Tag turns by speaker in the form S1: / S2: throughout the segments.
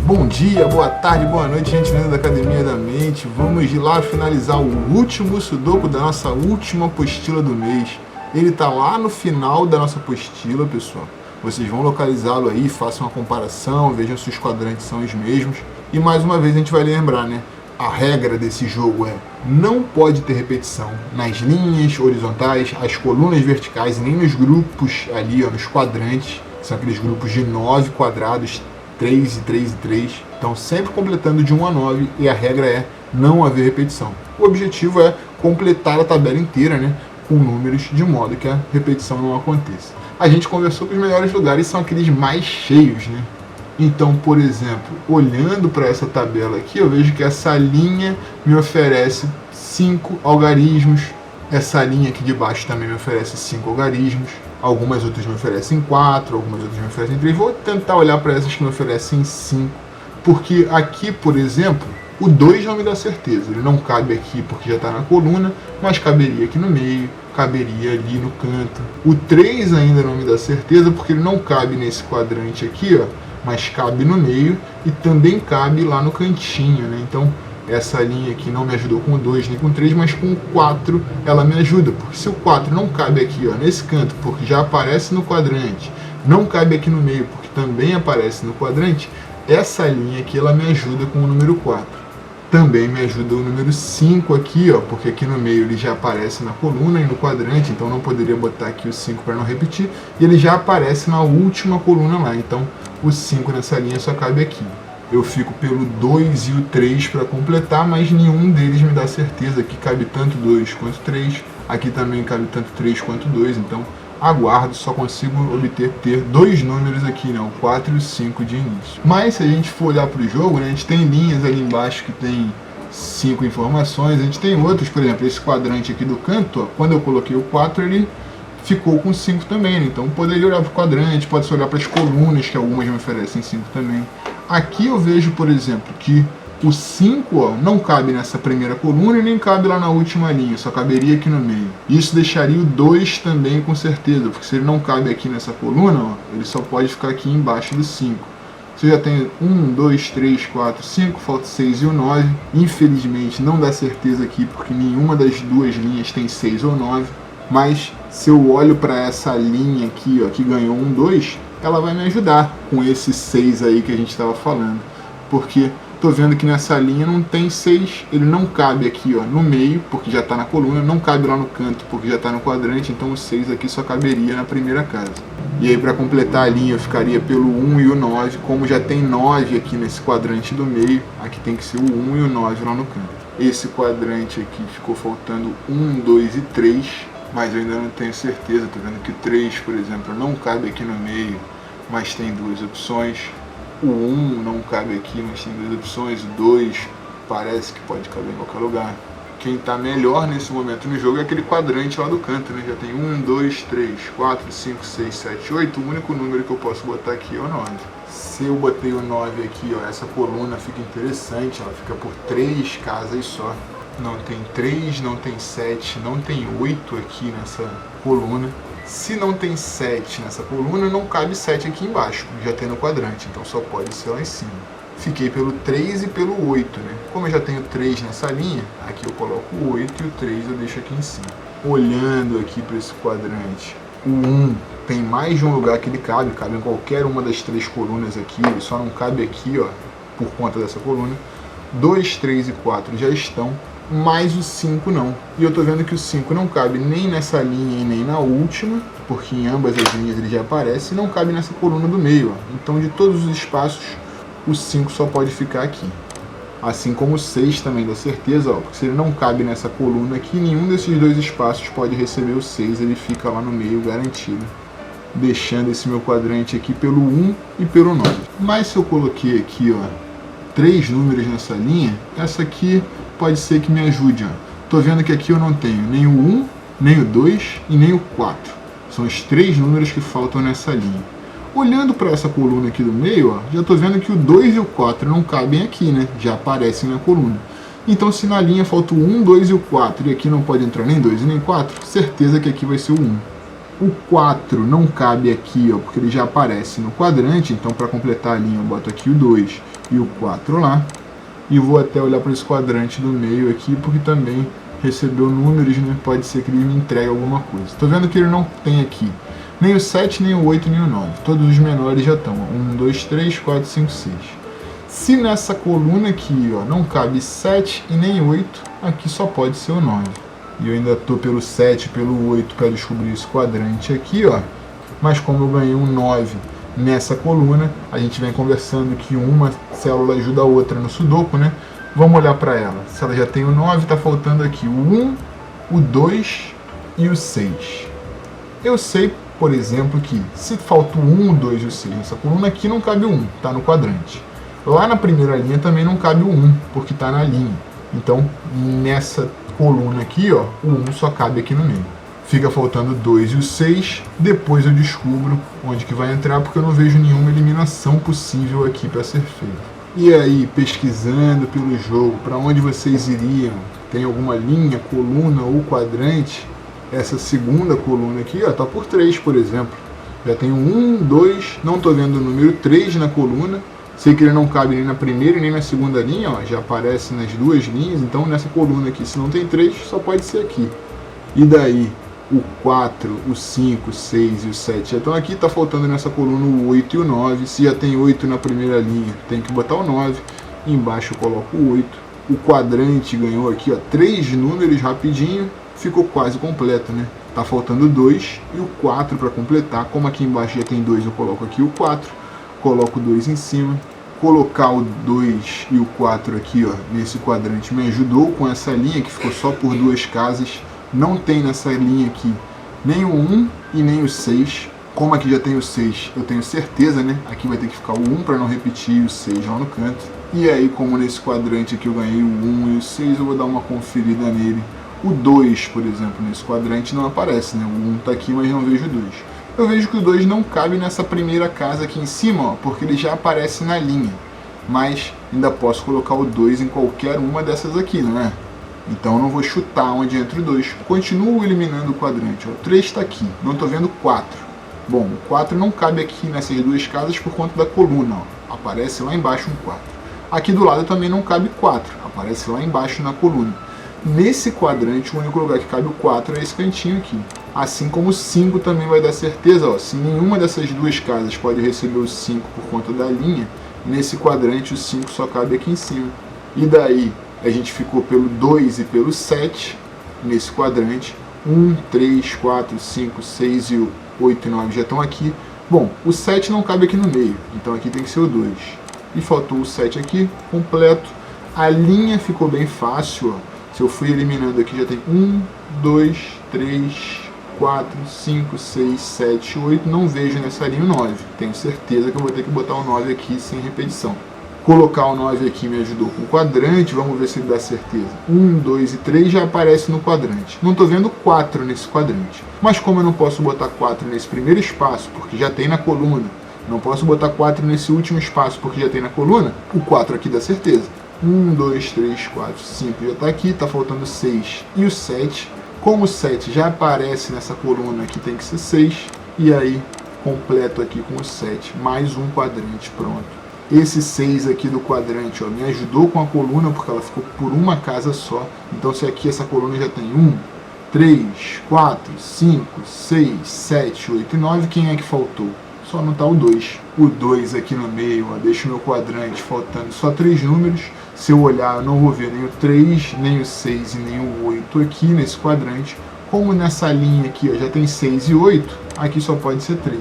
S1: Bom dia, boa tarde, boa noite, gente linda da Academia da Mente. Vamos lá finalizar o último sudoku da nossa última apostila do mês. Ele tá lá no final da nossa apostila, pessoal. Vocês vão localizá-lo aí, façam uma comparação, vejam se os quadrantes são os mesmos. E mais uma vez a gente vai lembrar, né? A regra desse jogo é: não pode ter repetição nas linhas horizontais, as colunas verticais e nem nos grupos ali, ó, nos quadrantes. São aqueles grupos de 9 quadrados, 3 e 3 e 3, então sempre completando de 1 a 9, e a regra é não haver repetição. O objetivo é completar a tabela inteira, né, com números, de modo que a repetição não aconteça. A gente conversou que os melhores lugares são aqueles mais cheios, né? Então, por exemplo, olhando para essa tabela aqui, eu vejo que essa linha me oferece 5 algarismos, essa linha aqui de baixo também me oferece 5 algarismos, algumas outras me oferecem 4, algumas outras me oferecem 3. Vou tentar olhar para essas que me oferecem 5, porque aqui, por exemplo, o 2 não me dá certeza. Ele não cabe aqui porque já está na coluna, mas caberia aqui no meio, caberia ali no canto. O 3 ainda não me dá certeza porque ele não cabe nesse quadrante aqui, ó, mas cabe no meio e também cabe lá no cantinho, né? Então, essa linha aqui não me ajudou com o 2 nem com o 3, mas com o 4 ela me ajuda, porque se o 4 não cabe aqui, ó, nesse canto, porque já aparece no quadrante, não cabe aqui no meio, porque também aparece no quadrante, essa linha aqui ela me ajuda com o número 4. Também me ajuda o número 5 aqui, ó, porque aqui no meio ele já aparece na coluna e no quadrante, então não poderia botar aqui o 5 para não repetir, e ele já aparece na última coluna lá, então o 5 nessa linha só cabe aqui. Eu fico pelo 2 e o 3 para completar, mas nenhum deles me dá certeza. Aqui cabe tanto 2 quanto 3, aqui também cabe tanto 3 quanto 2, então aguardo, só consigo ter dois números aqui, né, o 4 e o 5 de início. Mas se a gente for olhar para o jogo, né, a gente tem linhas ali embaixo que tem 5 informações, a gente tem outros, por exemplo, esse quadrante aqui do canto, ó, quando eu coloquei o 4, ele ficou com 5 também, né? Então poderia olhar para o quadrante, pode-se olhar para as colunas, que algumas me oferecem 5 também. Aqui eu vejo, por exemplo, que o 5, ó, não cabe nessa primeira coluna e nem cabe lá na última linha, só caberia aqui no meio. Isso deixaria o 2 também com certeza, porque se ele não cabe aqui nessa coluna, ó, ele só pode ficar aqui embaixo do 5. Você já tem 1, 2, 3, 4, 5, falta 6 e o 9. Infelizmente não dá certeza aqui, porque nenhuma das duas linhas tem 6 ou 9. Mas se eu olho para essa linha aqui, ó, que ganhou 1, 2, ela vai me ajudar com esse 6 aí que a gente estava falando. Porque tô vendo que nessa linha não tem 6, ele não cabe aqui, ó, no meio, porque já está na coluna, não cabe lá no canto, porque já está no quadrante, então o 6 aqui só caberia na primeira casa. E aí para completar a linha eu ficaria pelo 1 e o 9, como já tem 9 aqui nesse quadrante do meio, aqui tem que ser o 1 e o 9 lá no canto. Esse quadrante aqui ficou faltando 1, 2 e 3, mas eu ainda não tenho certeza. Tô vendo que o 3, por exemplo, não cabe aqui no meio, mas tem duas opções. O 1 não cabe aqui, mas tem duas opções. O 2 parece que pode caber em qualquer lugar. Quem está melhor nesse momento no jogo é aquele quadrante lá do canto, né? Já tem 1, 2, 3, 4, 5, 6, 7, 8. O único número que eu posso botar aqui é o 9. Se eu botei o 9 aqui, ó, essa coluna fica interessante, ela fica por 3 casas só. Não tem 3, não tem 7, não tem 8 aqui nessa coluna. Se não tem 7 nessa coluna, não cabe 7 aqui embaixo, já tem no quadrante, então só pode ser lá em cima. Fiquei pelo 3 e pelo 8, né? Como eu já tenho 3 nessa linha, aqui eu coloco o 8 e o 3 eu deixo aqui em cima. Olhando aqui para esse quadrante, o 1 tem mais de um lugar que ele cabe em qualquer uma das 3 colunas aqui, ele só não cabe aqui, ó, por conta dessa coluna. 2, 3 e 4 já estão, mas o 5 não. E eu tô vendo que o 5 não cabe nem nessa linha e nem na última, porque em ambas as linhas ele já aparece, e não cabe nessa coluna do meio, ó. Então de todos os espaços, o 5 só pode ficar aqui. Assim como o 6 também dá certeza, ó, porque se ele não cabe nessa coluna aqui, nenhum desses dois espaços pode receber o 6, ele fica lá no meio garantido, deixando esse meu quadrante aqui pelo 1 e pelo 9. Mas se eu coloquei aqui, ó, 3 números nessa linha, essa aqui pode ser que me ajude, ó. Tô vendo que aqui eu não tenho nem o 1, nem o 2 e nem o 4. São os 3 números que faltam nessa linha. Olhando para essa coluna aqui do meio, ó, já tô vendo que o 2 e o 4 não cabem aqui, né? Já aparecem na coluna. Então se na linha falta o 1, 2 e o 4 e aqui não pode entrar nem 2 e nem 4, certeza que aqui vai ser o 1. O 4 não cabe aqui, ó, porque ele já aparece no quadrante, então para completar a linha eu boto aqui o 2 e o 4 lá. E vou até olhar para esse quadrante do meio aqui, porque também recebeu números, né? Pode ser que ele me entregue alguma coisa. Estou vendo que ele não tem aqui nem o 7, nem o 8, nem o 9. Todos os menores já estão. 1, 2, 3, 4, 5, 6. Se nessa coluna aqui, ó, não cabe 7 e nem 8, aqui só pode ser o 9. E eu ainda estou pelo 7, pelo 8 para descobrir esse quadrante aqui, ó. Mas como eu ganhei um 9 nessa coluna, a gente vem conversando que uma célula ajuda a outra no sudoku, né? Vamos olhar para ela. Se ela já tem o 9, está faltando aqui o 1, o 2 e o 6. Eu sei, por exemplo, que se falta o 1, o 2 e o 6 nessa coluna, aqui não cabe o 1, está no quadrante. Lá na primeira linha também não cabe o 1, porque está na linha. Então, nessa coluna aqui, ó, o 1 só cabe aqui no meio. Fica faltando o 2 e o 6, depois eu descubro onde que vai entrar, porque eu não vejo nenhuma eliminação possível aqui para ser feita. E aí, pesquisando pelo jogo, para onde vocês iriam? Tem alguma linha, coluna ou quadrante? Essa segunda coluna aqui, ó, tá por 3, por exemplo. Já tem 1, 2, não tô vendo o número 3 na coluna. Sei que ele não cabe nem na primeira nem na segunda linha, ó, já aparece nas duas linhas. Então nessa coluna aqui, se não tem 3, só pode ser aqui. E daí, o 4, o 5, o 6 e o 7 já estão aqui. Tá faltando nessa coluna o 8 e o 9. Se já tem 8 na primeira linha, tem que botar o 9. Embaixo eu coloco o 8. O quadrante ganhou aqui, ó, 3 números rapidinho. Ficou quase completo, né? Tá faltando 2 e o 4 para completar. Como aqui embaixo já tem 2, eu coloco aqui o 4. Coloco o 2 em cima. Colocar o 2 e o 4 aqui, ó, nesse quadrante me ajudou com essa linha que ficou só por 2 casas. Não tem nessa linha aqui nem o 1 e nem o 6. Como aqui já tem o 6, eu tenho certeza, né? Aqui vai ter que ficar o 1 para não repetir o 6 lá no canto. E aí, como nesse quadrante aqui eu ganhei o 1 e o 6, eu vou dar uma conferida nele. O 2, por exemplo, nesse quadrante não aparece, né? O 1 está aqui, mas não vejo o 2. Eu vejo que o 2 não cabe nessa primeira casa aqui em cima, ó, porque ele já aparece na linha. Mas ainda posso colocar o 2 em qualquer uma dessas aqui, não é? Então eu não vou chutar onde entra o 2. Continuo eliminando o quadrante. Ó. O 3 está aqui, não estou vendo o 4. Bom, o 4 não cabe aqui nessas duas casas por conta da coluna. Ó. Aparece lá embaixo um 4. Aqui do lado também não cabe 4. Aparece lá embaixo na coluna. Nesse quadrante, o único lugar que cabe o 4 é esse cantinho aqui. Assim como o 5 também vai dar certeza. Ó, se nenhuma dessas duas casas pode receber o 5 por conta da linha, nesse quadrante o 5 só cabe aqui em cima. E daí a gente ficou pelo 2 e pelo 7 nesse quadrante. 1, 3, 4, 5, 6 e o 8 e 9 já estão aqui. Bom, o 7 não cabe aqui no meio, então aqui tem que ser o 2. E faltou o 7 aqui, completo. A linha ficou bem fácil, ó. Se eu fui eliminando aqui, já tem 1, 2, 3, 4, 5, 6, 7, 8. Não vejo nessa linha o 9. Tenho certeza que eu vou ter que botar o 9 aqui sem repetição. Colocar o 9 aqui me ajudou com o quadrante. Vamos ver se ele dá certeza. 1, 2 e 3 já aparece no quadrante. Não estou vendo 4 nesse quadrante. Mas como eu não posso botar 4 nesse primeiro espaço, porque já tem na coluna, não posso botar 4 nesse último espaço, porque já tem na coluna, o 4 aqui dá certeza. 1, 2, 3, 4, 5 já está aqui, está faltando 6 e o 7. Como o 7 já aparece nessa coluna aqui, tem que ser 6. E aí, completo aqui com o 7, mais um quadrante, pronto. Esse 6 aqui do quadrante, ó, me ajudou com a coluna, porque ela ficou por uma casa só. Então, se aqui essa coluna já tem 1, 3, 4, 5, 6, 7, 8 e 9, quem é que faltou? Só não está o 2. O 2 aqui no meio, ó, deixa o meu quadrante faltando só 3 números. Se eu olhar, eu não vou ver nem o 3, nem o 6 e nem o 8 aqui nesse quadrante. Como nessa linha aqui, ó, já tem 6 e 8, aqui só pode ser 3.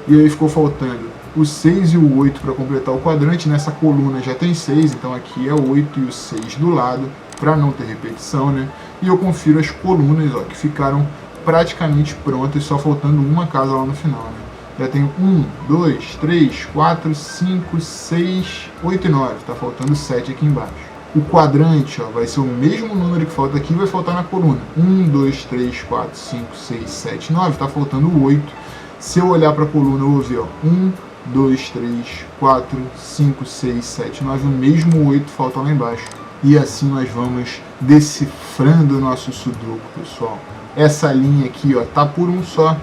S1: E aí ficou faltando o 6 e o 8 para completar o quadrante. Nessa coluna já tem 6, então aqui é o 8 e o 6 do lado, para não ter repetição, né? E eu confiro as colunas, ó, que ficaram praticamente prontas, só faltando uma casa lá no final, né? Já tenho 1, 2, 3, 4, 5, 6, 8 e 9. Está faltando 7 aqui embaixo. O quadrante, ó, vai ser o mesmo número que falta aqui, vai faltar na coluna. 1, 2, 3, 4, 5, 6, 7, 9. Está faltando 8. Se eu olhar para a coluna, eu vou ver, ó, 1, 2, 3, 4, 5, 6, 7, 9. O mesmo 8 falta lá embaixo. E assim nós vamos decifrando o nosso sudoku, pessoal. Essa linha aqui, ó, tá por um só.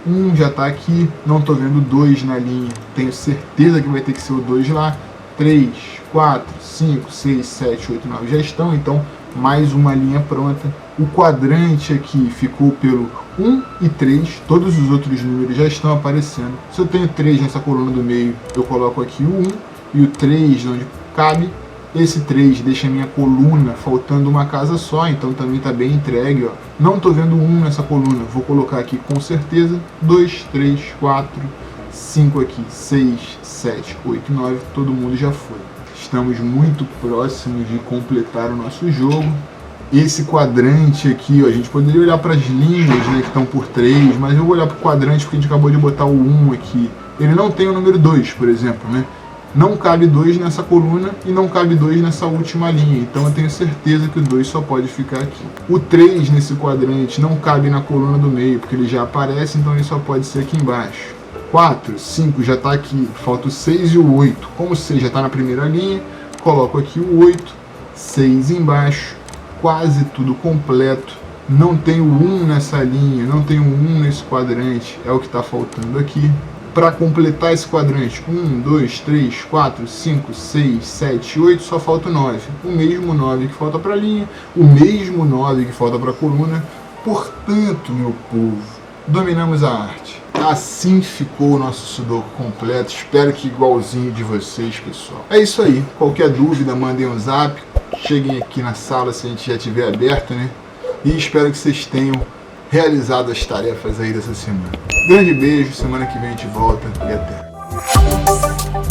S1: 1 já está aqui, não estou vendo 2 na linha, tenho certeza que vai ter que ser o 2 lá. 3, 4, 5, 6, 7, 8, 9 já estão, então mais uma linha pronta. O quadrante aqui ficou pelo 1 e 3, todos os outros números já estão aparecendo. Se eu tenho 3 nessa coluna do meio, eu coloco aqui o 1 e o 3 onde cabe. Esse 3 deixa a minha coluna faltando uma casa só, então também está bem entregue. Ó. Não estou vendo 1 nessa coluna, vou colocar aqui com certeza 2, 3, 4, 5 aqui, 6, 7, 8, 9, todo mundo já foi. Estamos muito próximos de completar o nosso jogo. Esse quadrante aqui, ó, a gente poderia olhar para as linhas, né, que estão por 3, mas eu vou olhar para o quadrante porque a gente acabou de botar o 1 aqui. Ele não tem o número 2, por exemplo, né? Não cabe 2 nessa coluna e não cabe 2 nessa última linha, então eu tenho certeza que o 2 só pode ficar aqui. O 3 nesse quadrante não cabe na coluna do meio, porque ele já aparece, então ele só pode ser aqui embaixo. 4, 5 já está aqui, falta o 6 e o 8. Como o 6 já está na primeira linha, coloco aqui o 8, 6 embaixo, quase tudo completo. Não tem o 1 nessa linha, não tem o 1 nesse quadrante, é o que está faltando aqui. Para completar esse quadrante, 1, 2, 3, 4, 5, 6, 7, 8, só falta o 9. O mesmo 9 que falta para a linha, o mesmo 9 que falta para a coluna. Portanto, meu povo, dominamos a arte. Assim ficou o nosso Sudoku completo. Espero que igualzinho de vocês, pessoal. É isso aí. Qualquer dúvida, mandem um zap. Cheguem aqui na sala se a gente já tiver aberto, né? E espero que vocês tenham realizado as tarefas aí dessa semana. Grande beijo, semana que vem a gente volta e até.